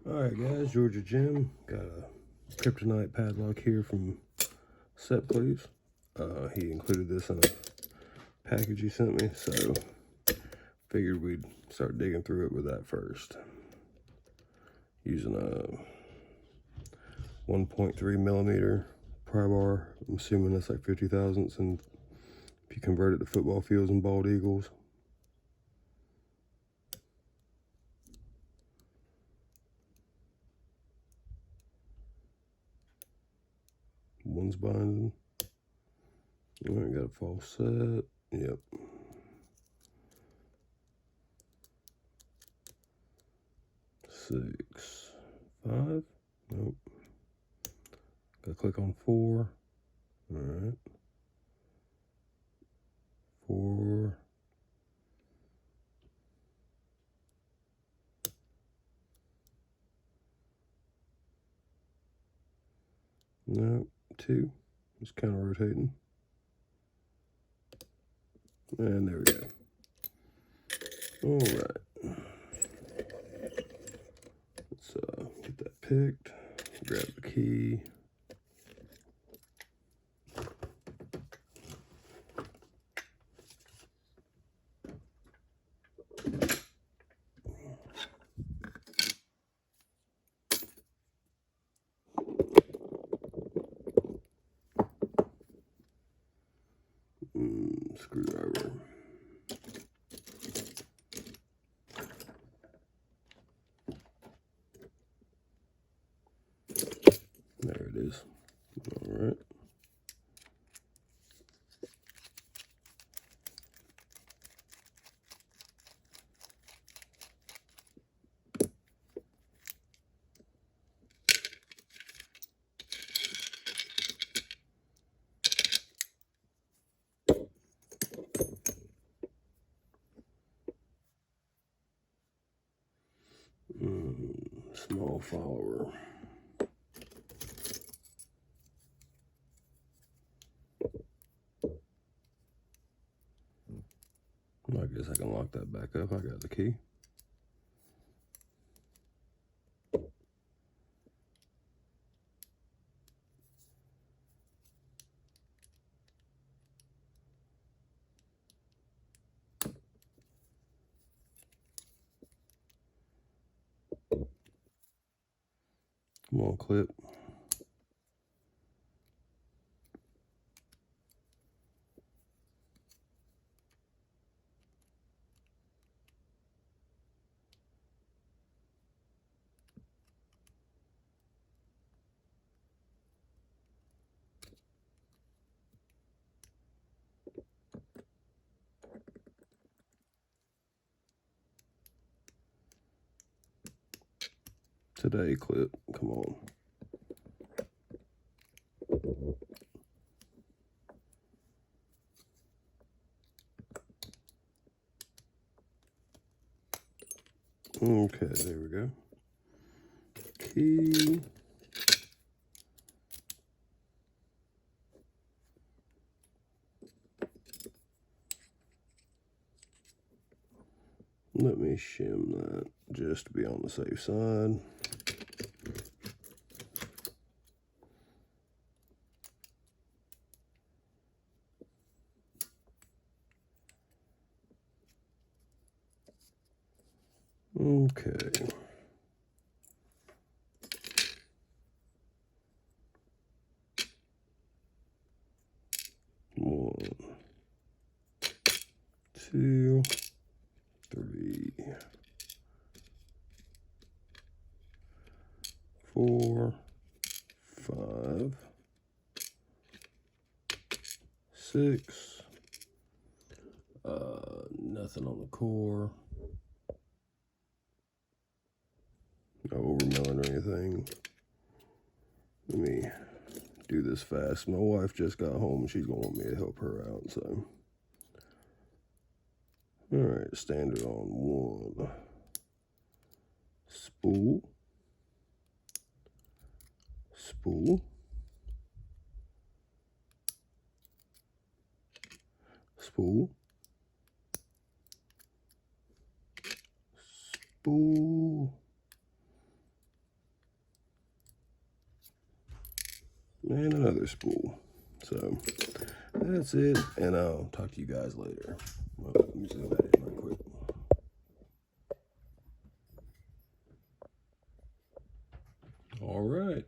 Alright guys, Georgia Jim. Got a Krypronite padlock here from Set Please. He included this in a package he sent me, so figured we'd start digging through it with that first. Using a 1.3 millimeter pry bar. I'm assuming that's like 50 thousandths, and if you convert it to football fields and bald eagles. One's binding. Alright, got a false set. Yep. Six, five. Nope. Gotta click on 4. Alright. 4. Nope. 2. Just kind of rotating. And there we go. Alright. Let's get that picked. Grab the key. Screwdriver. There it is. All right. Small follower. I guess I can lock that back up. I got the key. Come on, clip. Today, clip. Come on. Okay, there we go. Key. Let me shim that just to be on the safe side. Okay. One, 2, 3, 4, 5, 6. Nothing on the core. No overmilling or anything. Let me do this fast. My wife just got home and she's gonna want me to help her out, so. Alright, standard on 1. Spool. Spool. Spool. Spool. and another spool. So that's it, and I'll talk to you guys later. Well, let me zoom that in real quick. All right.